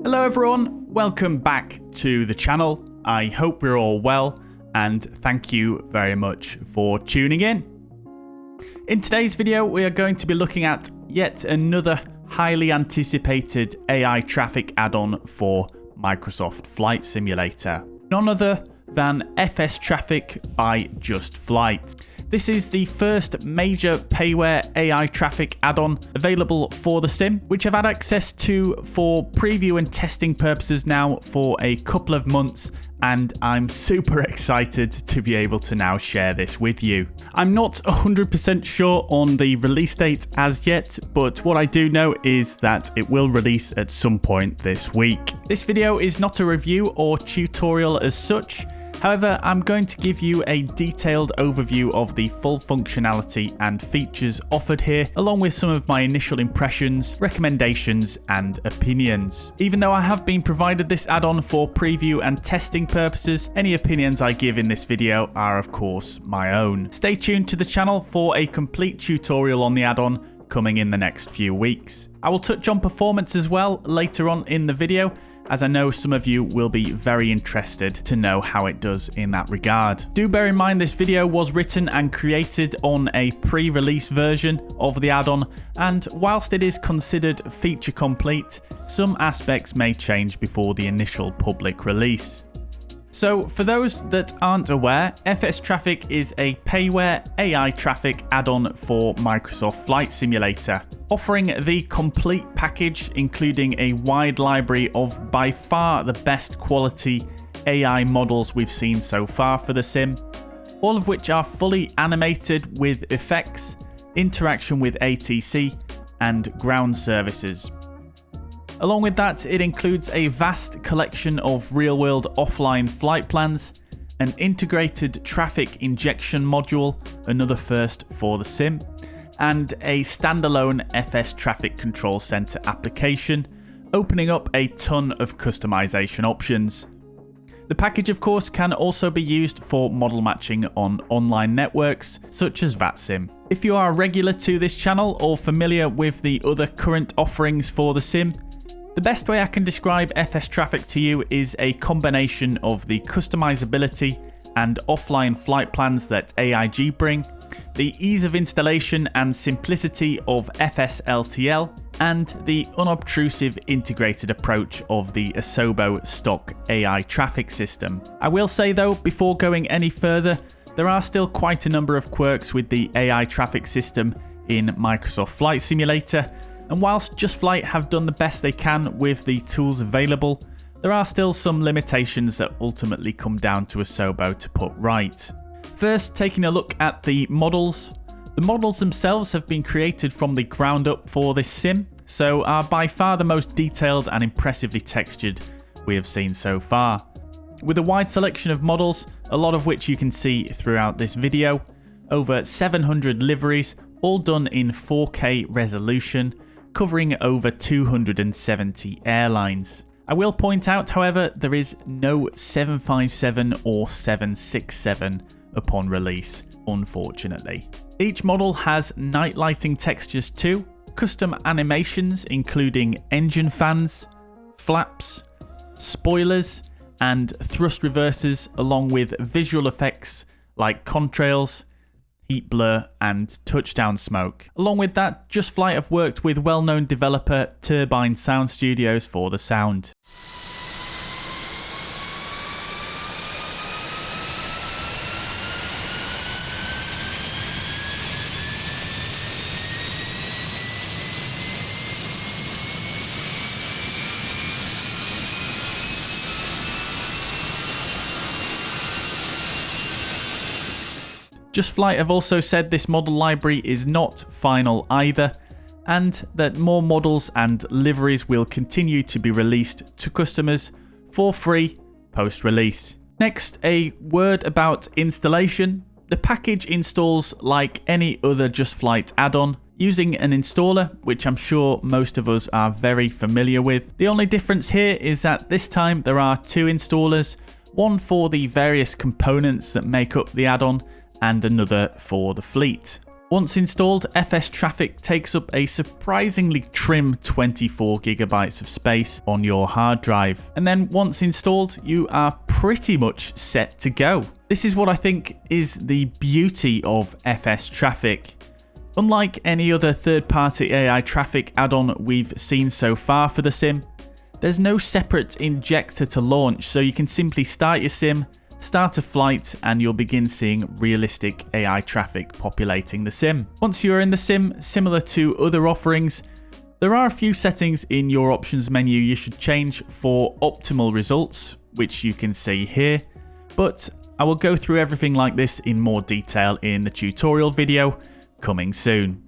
Hello everyone, welcome back to the channel. I hope you're all well and thank you very much for tuning in. In today's video we are going to be looking at yet another highly anticipated AI traffic add-on for Microsoft Flight Simulator. None other than fstraffic by justflight. This is the first major payware AI traffic add-on available for the sim, which I've had access to for preview and testing purposes now for a couple of months, and I'm super excited to be able to now share this with you. I'm not 100% sure on the release date as yet, but what I do know is that it will release at some point this week. This video is not a review or tutorial as such. However, I'm going to give you a detailed overview of the full functionality and features offered here, along with some of my initial impressions, recommendations, and opinions. Even though I have been provided this add-on for preview and testing purposes, any opinions I give in this video are of course my own. Stay tuned to the channel for a complete tutorial on the add-on coming in the next few weeks. I will touch on performance as well later on in the video, as I know some of you will be very interested to know how it does in that regard. Do bear in mind this video was written and created on a pre-release version of the add-on, and whilst it is considered feature complete, some aspects may change before the initial public release. So for those that aren't aware, fstraffic is a payware AI traffic add-on for Microsoft Flight Simulator, offering the complete package including a wide library of by far the best quality AI models we've seen so far for the sim, all of which are fully animated with effects, interaction with ATC, and ground services. Along with that, it includes a vast collection of real-world offline flight plans, an integrated traffic injection module, another first for the sim, and a standalone FS Traffic Control Center application, opening up a ton of customization options. The package, of course, can also be used for model matching on online networks such as VATSIM. If you are regular to this channel or familiar with the other current offerings for the sim, the best way I can describe fstraffic to you is a combination of the customizability and offline flight plans that AIG bring, the ease of installation and simplicity of FSLTL, and the unobtrusive integrated approach of the Asobo stock AI traffic system. I will say though, before going any further, there are still quite a number of quirks with the AI traffic system in Microsoft Flight Simulator, and whilst justflight have done the best they can with the tools available, there are still some limitations that ultimately come down to Asobo to put right. First, taking a look at the models. The models themselves have been created from the ground up for this sim, so are by far the most detailed and impressively textured we have seen so far. With a wide selection of models, a lot of which you can see throughout this video, over 700 liveries, all done in 4K resolution, covering over 270 airlines. I will point out, however, there is no 757 or 767 upon release, unfortunately. Each model has night lighting textures too, custom animations including engine fans, flaps, spoilers, and thrust reversers, along with visual effects like contrails, heat blur, and touchdown smoke. Along with that, justflight have worked with well-known developer Turbine Sound Studios for the sound. Justflight have also said this model library is not final either, and that more models and liveries will continue to be released to customers for free post-release. Next, a word about installation. The package installs like any other justflight add-on, using an installer, which I'm sure most of us are very familiar with. The only difference here is that this time there are two installers, one for the various components that make up the add-on, and another for the fleet. Once installed, fstraffic takes up a surprisingly trim 24 gigabytes of space on your hard drive. And then once installed, you are pretty much set to go. This is what I think is the beauty of fstraffic. Unlike any other third-party AI traffic add-on we've seen so far for the sim, there's no separate injector to launch, so you can simply start your sim, start a flight, and you'll begin seeing realistic AI traffic populating the sim. Once you're in the sim, similar to other offerings, there are a few settings in your options menu you should change for optimal results, which you can see here, but I will go through everything like this in more detail in the tutorial video coming soon.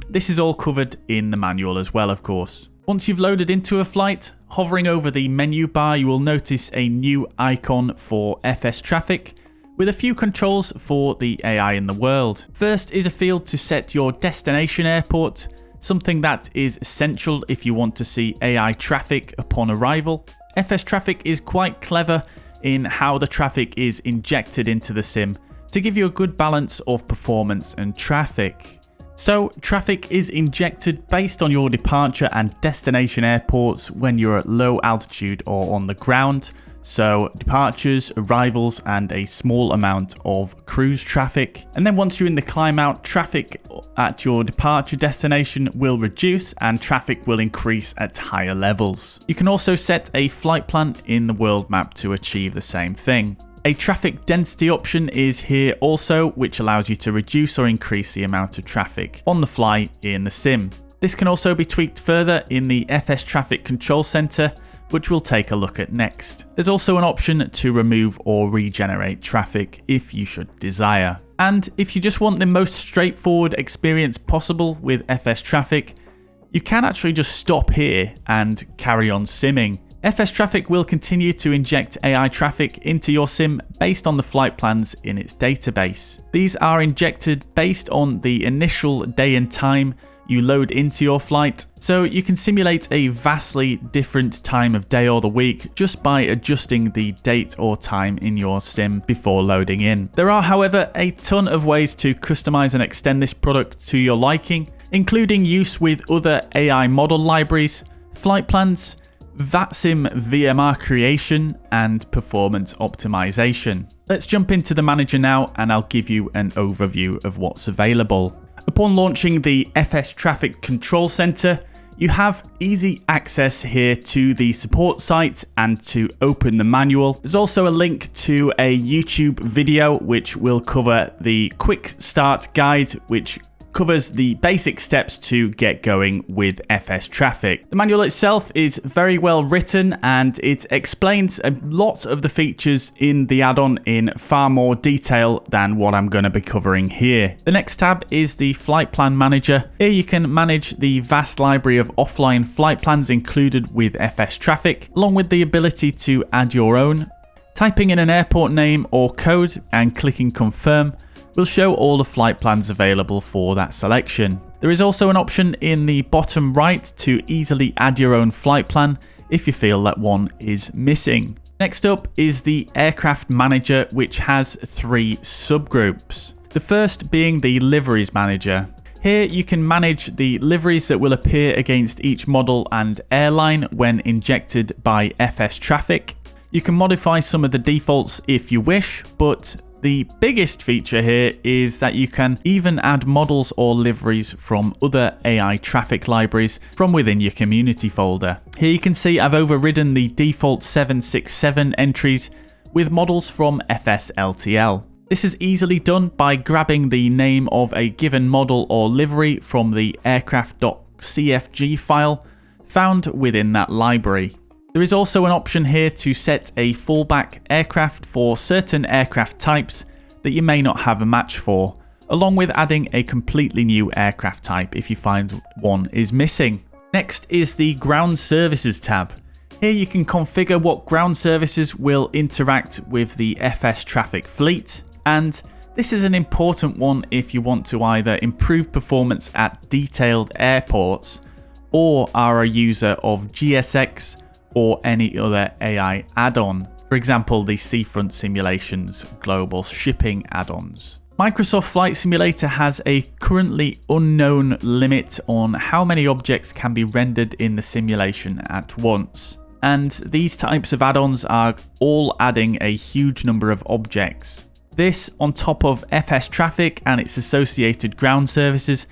This is all covered in the manual as well, of course. Once you've loaded into a flight, hovering over the menu bar, you will notice a new icon for fstraffic with a few controls for the AI in the world. First is a field to set your destination airport, something that is essential if you want to see AI traffic upon arrival. fstraffic is quite clever in how the traffic is injected into the sim to give you a good balance of performance and traffic. So, traffic is injected based on your departure and destination airports when you're at low altitude or on the ground. So, departures, arrivals, and a small amount of cruise traffic. And then once you're in the climb out, traffic at your departure destination will reduce and traffic will increase at higher levels. You can also set a flight plan in the world map to achieve the same thing. A traffic density option is here also, which allows you to reduce or increase the amount of traffic on the fly in the sim. This can also be tweaked further in the fstraffic control center, which we'll take a look at next. There's also an option to remove or regenerate traffic if you should desire. And if you just want the most straightforward experience possible with fstraffic, you can actually just stop here and carry on simming. fstraffic will continue to inject AI traffic into your sim based on the flight plans in its database. These are injected based on the initial day and time you load into your flight, so you can simulate a vastly different time of day or the week just by adjusting the date or time in your sim before loading in. There are, however, a ton of ways to customize and extend this product to your liking, including use with other AI model libraries, flight plans, VATSIM VMR creation, and performance optimization. Let's jump into the manager now and I'll give you an overview of what's available. Upon launching the fstraffic control center, you have easy access here to the support site and to open the manual. There's also a link to a YouTube video which will cover the quick start guide, which covers the basic steps to get going with fstraffic. The manual itself is very well written and it explains a lot of the features in the add-on in far more detail than what I'm going to be covering here. The next tab is the flight plan manager. Here you can manage the vast library of offline flight plans included with fstraffic, along with the ability to add your own. Typing in an airport name or code and clicking confirm will show all the flight plans available for that selection. There is also an option in the bottom right to easily add your own flight plan if you feel that one is missing. Next up is the aircraft manager, which has three subgroups. The first being the liveries manager. Here you can manage the liveries that will appear against each model and airline when injected by fstraffic. You can modify some of the defaults if you wish, but the biggest feature here is that you can even add models or liveries from other AI traffic libraries from within your community folder. Here you can see I've overridden the default 767 entries with models from FSLTL. This is easily done by grabbing the name of a given model or livery from the aircraft.cfg file found within that library. There is also an option here to set a fallback aircraft for certain aircraft types that you may not have a match for, along with adding a completely new aircraft type if you find one is missing. Next is the Ground Services tab. Here you can configure what ground services will interact with the fstraffic fleet, and this is an important one if you want to either improve performance at detailed airports or are a user of GSX or any other AI add-on. For example, the Seafront Simulations global shipping add-ons. Microsoft Flight Simulator has a currently unknown limit on how many objects can be rendered in the simulation at once. And these types of add-ons are all adding a huge number of objects. This, on top of fstraffic and its associated ground services,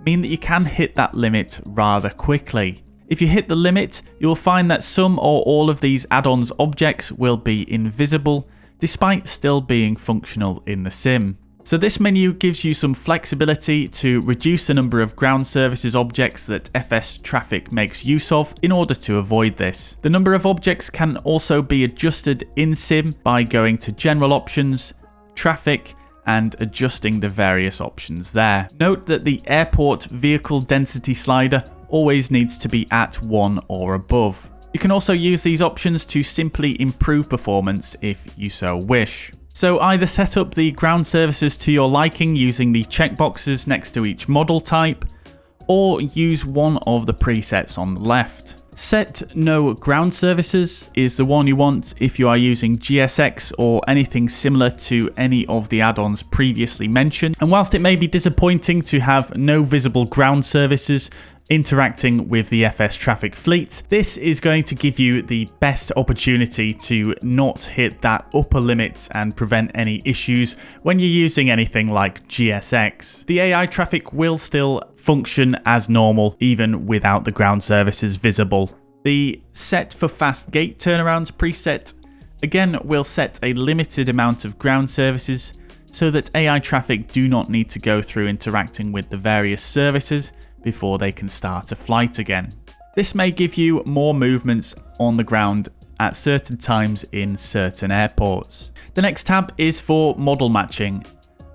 mean that you can hit that limit rather quickly. If you hit the limit, you'll find that some or all of these add-ons objects will be invisible, despite still being functional in the sim. So this menu gives you some flexibility to reduce the number of ground services objects that fstraffic makes use of in order to avoid this. The number of objects can also be adjusted in sim by going to General Options, Traffic, and adjusting the various options there. Note that the airport vehicle density slider always needs to be at 1 or above. You can also use these options to simply improve performance if you so wish. So either set up the ground services to your liking using the checkboxes next to each model type, or use one of the presets on the left. Set no ground services is the one you want if you are using GSX or anything similar to any of the add-ons previously mentioned. And whilst it may be disappointing to have no visible ground services interacting with the fstraffic fleet, this is going to give you the best opportunity to not hit that upper limit and prevent any issues when you're using anything like GSX. The AI traffic will still function as normal even without the ground services visible. The set for fast gate turnarounds preset again will set a limited amount of ground services so that AI traffic do not need to go through interacting with the various services before they can start a flight again. This may give you more movements on the ground at certain times in certain airports. The next tab is for model matching.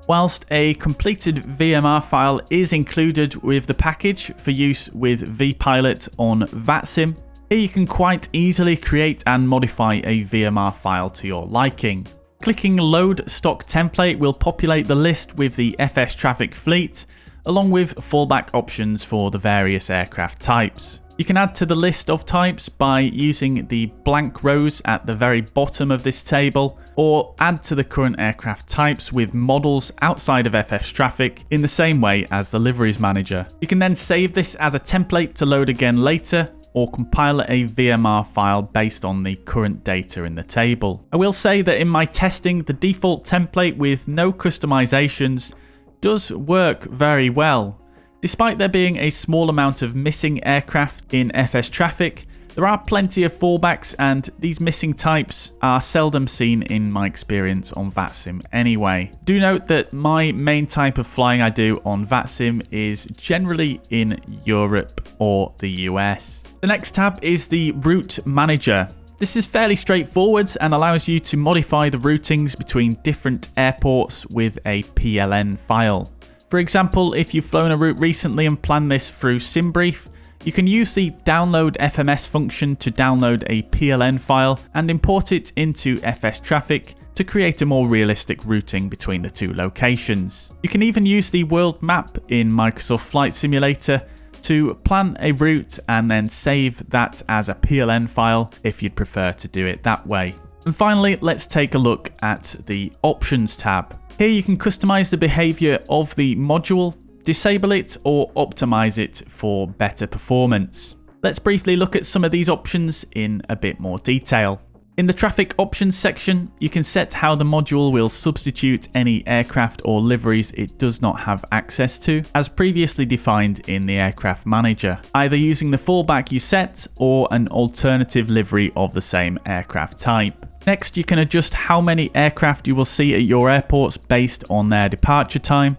Whilst a completed VMR file is included with the package for use with vPilot on VATSIM, here you can quite easily create and modify a VMR file to your liking. Clicking Load Stock Template will populate the list with the fstraffic fleet, along with fallback options for the various aircraft types. You can add to the list of types by using the blank rows at the very bottom of this table, or add to the current aircraft types with models outside of fstraffic in the same way as the liveries manager. You can then save this as a template to load again later, or compile a VMR file based on the current data in the table. I will say that in my testing, the default template with no customizations does work very well. Despite there being a small amount of missing aircraft in fstraffic, there are plenty of fallbacks, and these missing types are seldom seen in my experience on VATSIM anyway. Do note that my main type of flying I do on VATSIM is generally in Europe or the US. The next tab is the Route Manager. This is fairly straightforward and allows you to modify the routings between different airports with a PLN file. For example, if you've flown a route recently and planned this through SimBrief, you can use the download FMS function to download a PLN file and import it into fstraffic to create a more realistic routing between the two locations. You can even use the world map in Microsoft Flight Simulator to plan a route and then save that as a PLN file if you'd prefer to do it that way. And finally, let's take a look at the Options tab. Here you can customize the behavior of the module, disable it or optimize it for better performance. Let's briefly look at some of these options in a bit more detail. In the traffic options section, you can set how the module will substitute any aircraft or liveries it does not have access to, as previously defined in the aircraft manager, either using the fallback you set or an alternative livery of the same aircraft type. Next, you can adjust how many aircraft you will see at your airports based on their departure time.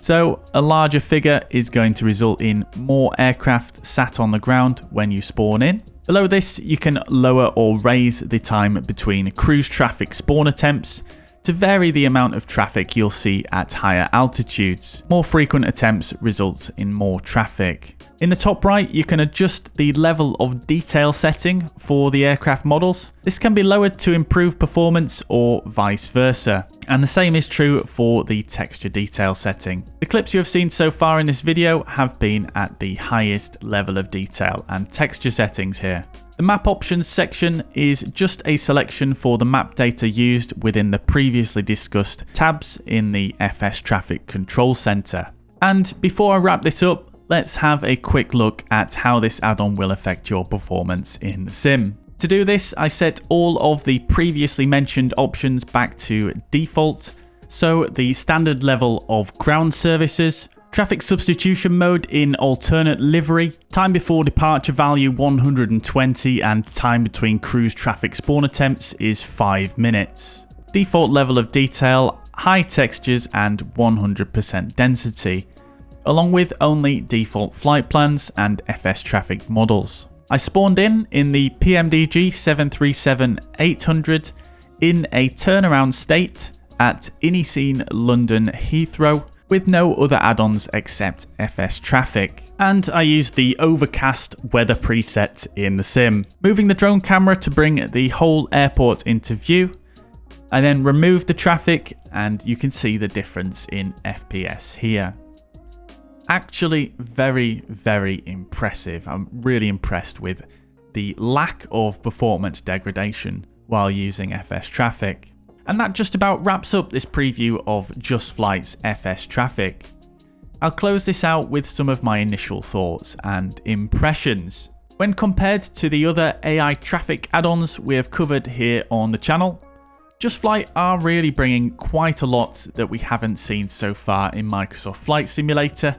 So a larger figure is going to result in more aircraft sat on the ground when you spawn in. Below this, you can lower or raise the time between cruise traffic spawn attempts to vary the amount of traffic you'll see at higher altitudes. More frequent attempts result in more traffic. In the top right, you can adjust the level of detail setting for the aircraft models. This can be lowered to improve performance or vice versa. And the same is true for the texture detail setting. The clips you have seen so far in this video have been at the highest level of detail and texture settings here. The The map options section is just a selection for the map data used within the previously discussed tabs in the fstraffic control center. And before I wrap this up, let's have a quick look at how this add-on will affect your performance in the sim. To do this, I set all of the previously mentioned options back to default, so the standard level of ground services, traffic substitution mode in alternate livery, time before departure value 120, and time between cruise traffic spawn attempts is 5 minutes. Default level of detail, high textures and 100% density, along with only default flight plans and fstraffic models. I spawned in the PMDG 737-800 in a turnaround state at Iniseen London Heathrow, with no other add-ons except fstraffic, and I used the overcast weather preset in the sim. Moving the drone camera to bring the whole airport into view, I then removed the traffic and you can see the difference in FPS here. Actually very, very impressive. I'm really impressed with the lack of performance degradation while using fstraffic. And that just about wraps up this preview of JustFlight's fstraffic. I'll close this out with some of my initial thoughts and impressions. When compared to the other AI traffic add-ons we have covered here on the channel, JustFlight are really bringing quite a lot that we haven't seen so far in Microsoft Flight Simulator,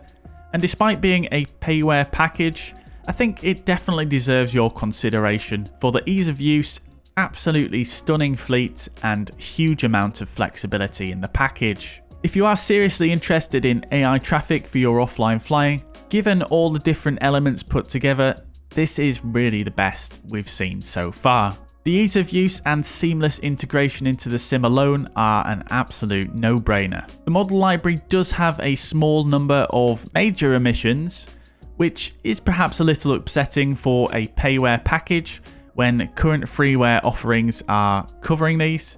and despite being a payware package, I think it definitely deserves your consideration for the ease of use, absolutely stunning fleet and huge amount of flexibility in the package. If you are seriously interested in AI traffic for your offline flying, given all the different elements put together, this is really the best we've seen so far. The ease of use and seamless integration into the sim alone are an absolute no-brainer. The model library does have a small number of major omissions, which is perhaps a little upsetting for a payware package when current freeware offerings are covering these,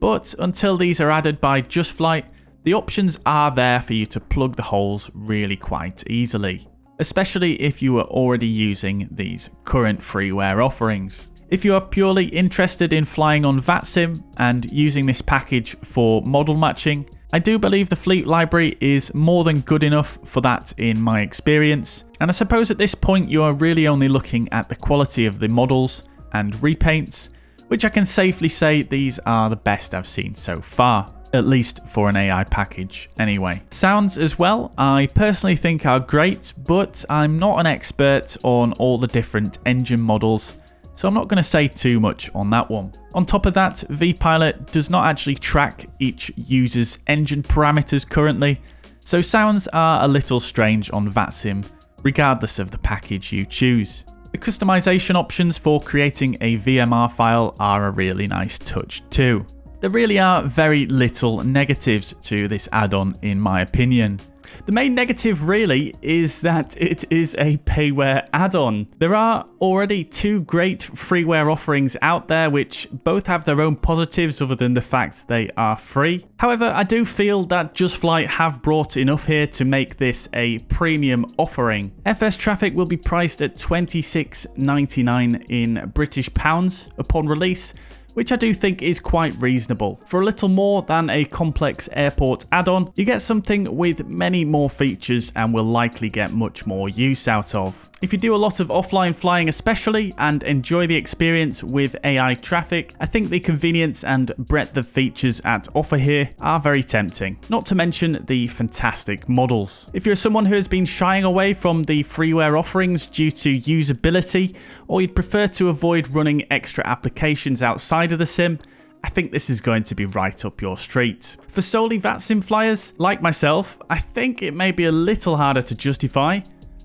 but until these are added by JustFlight, the options are there for you to plug the holes really quite easily, especially if you are already using these current freeware offerings. If you are purely interested in flying on VATSIM and using this package for model matching, I do believe the fleet library is more than good enough for that in my experience, and I suppose at this point you are really only looking at the quality of the models and repaints, which I can safely say these are the best I've seen so far, at least for an AI package anyway. Sounds as well, I personally think are great, but I'm not an expert on all the different engine models, so I'm not going to say too much on that one. On top of that, vPilot does not actually track each user's engine parameters currently, so sounds are a little strange on VATSIM, regardless of the package you choose. The customization options for creating a VMR file are a really nice touch too. There really are very little negatives to this add-on in my opinion. The main negative really is that it is a payware add-on. There are already two great freeware offerings out there which both have their own positives other than the fact they are free. However, I do feel that JustFlight have brought enough here to make this a premium offering. fstraffic will be priced at £26.99 in British pounds upon release, which I do think is quite reasonable. For a little more than a complex airport add-on, you get something with many more features and will likely get much more use out of. If you do a lot of offline flying especially and enjoy the experience with AI traffic, I think the convenience and breadth of features at offer here are very tempting, not to mention the fantastic models. If you're someone who has been shying away from the freeware offerings due to usability, or you'd prefer to avoid running extra applications outside of the sim, I think this is going to be right up your street. For solely VATSIM flyers, like myself, I think it may be a little harder to justify,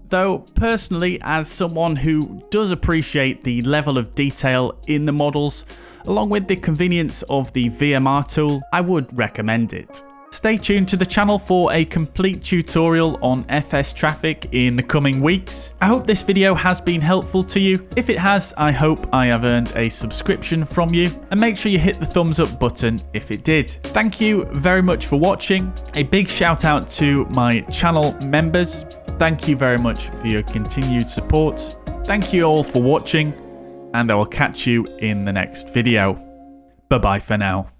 though personally, as someone who does appreciate the level of detail in the models, along with the convenience of the VMR tool, I would recommend it. Stay tuned to the channel for a complete tutorial on fstraffic in the coming weeks. I hope this video has been helpful to you. If it has, I hope I have earned a subscription from you, and make sure you hit the thumbs up button if it did. Thank you very much for watching. A big shout out to my channel members. Thank you very much for your continued support. Thank you all for watching, and I will catch you in the next video. Bye bye for now.